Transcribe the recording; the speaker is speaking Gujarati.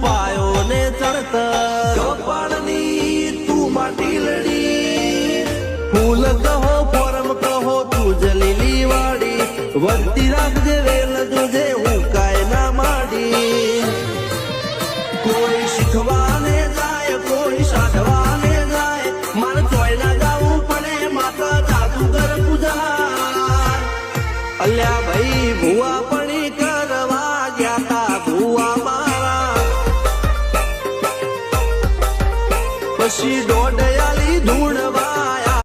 પાયો ને ચણતર કપાળની તું માટી લડી ફૂલ કહો ફોરમ કહો તું જલીલી વાડી વધતી રાખજે વેલ જોજે હું કાય ના માડી કોઈ શીખવાને જાય કોઈ સાધવાને જાય મારે ચોય ના જાવું પડે માતા જાદુગર પૂજા અલ્યા ભાઈ ભુવા પડી કરવા ગયા તા ભુવા મારા પછી